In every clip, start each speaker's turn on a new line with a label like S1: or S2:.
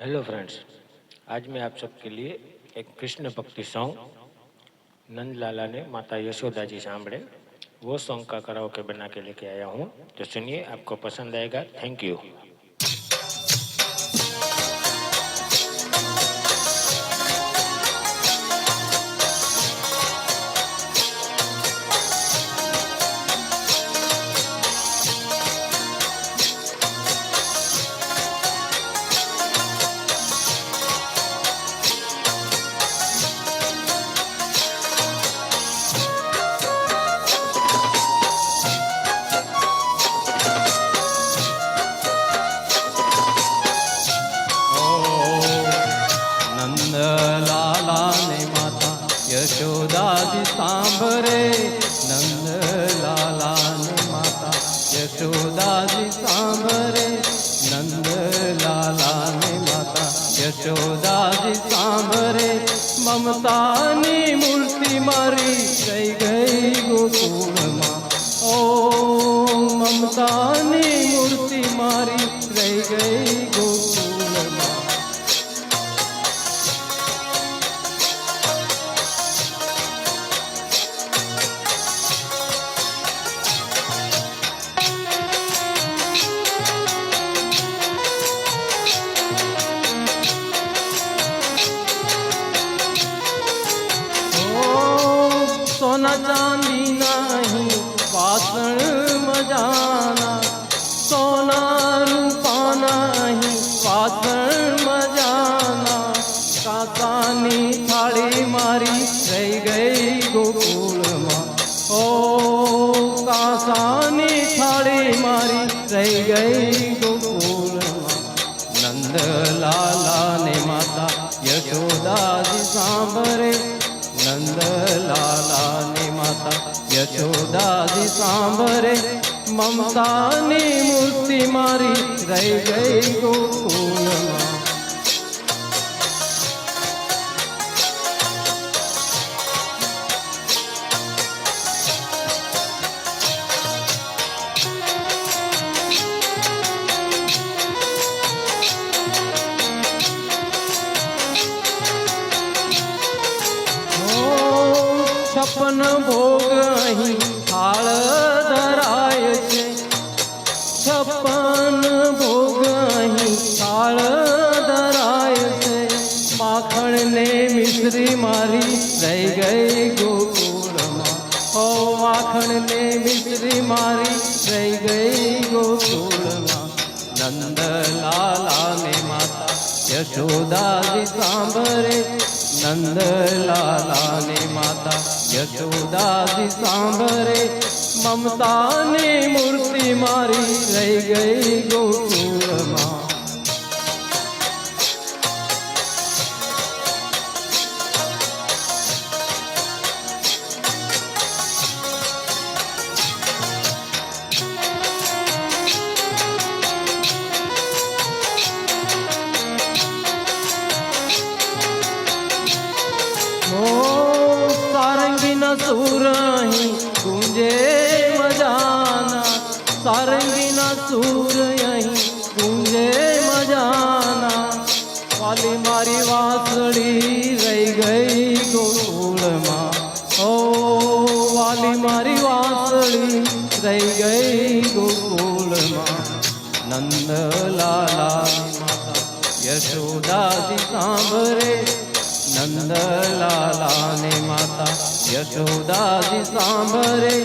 S1: Hello friends, आज मैं आप सबके लिए एक कृष्ण भक्ति सॉन्ग नंद लाला ने माता यशोदा जी सांभळे वो सॉन्ग का कराओके बना के लेके आया हूँ। तो सुनिए, आपको पसंद आएगा। Thank you.
S2: यशोदाजी सांभरे नंद लाला ने माता यशोदाजी सांभरे नंद लाला ने माता यशोदाजी सांभरे ममतानी मूर्ति मारी गई गई गोकुल माँ। ओ ममतानी मूर्ति मारी गई गई गोकुल माँ। सोना चांदी नहीं वासण मजाना, सोना रूपा नहीं वासण मजाना। कासानी थाली मारी रही गई गोकुल माँ। ओ कासानी थाली मारी रही गई गोकुल माँ। नंद लाला ने माता यशोदाजी सांभरे नंद लाला ने माता यशोदाजी सांभरे ममतानी मूर्ति मारी रही गई गोकुल माँ। छप्पन भोग अहीं थाळ धराय छे, छप्पन भोग अहीं थाळ धराय छे। माखण ने मिश्री मारी रही गई गोकुल माँ। ओ माखण ने मिश्री मारी रही गई गोकुल माँ। नंद लाला ने माता यशोदाजी सांभरे नंद लाला ने माता यशोदाजी सांभरे ममतानी मूर्ति मारी रही गई गोकुल माँ। सारंगीना सूर अहीं गूंजे मजाना, सारंगीना सूर अहीं गूंजे मजाना। वाली मारी वासड़ी रही गई गोकुल माँ। ओ वाली मारी वासड़ी रही गई गोकुल माँ। नंद लाला माता यशोदाजी सांभरे नंद लाला ने माता यशोदाजी सांभरे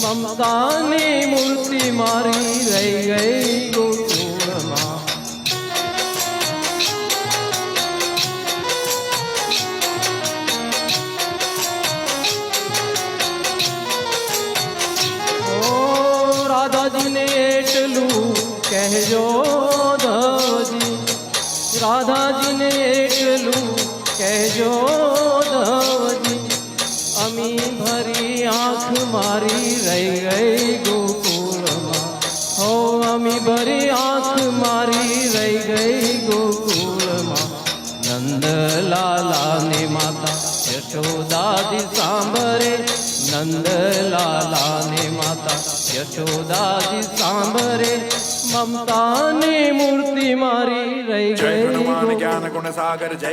S2: ममतानी मूर्ति मारी रही गई गोकुल माँ। ओ राधा जी ने एटलू कहजो धवजी, राधा जी ने एटलू कहजो धवजी। अमी भरी आँख मारी रही गई गोकुल माँ। हो अमी भरी आँख मारी रही गई गोकुल माँ। नंद लाला ने माता यशोदाजी सांभरे नंद लाला ने माता यशोदाजी सांभरे મમતાની મૂર્તિ મારી રહી
S3: જય
S2: ગઈ
S3: હનુમાન
S2: ગોકુળ.
S3: જ્ઞાન ગુણ સાગર જય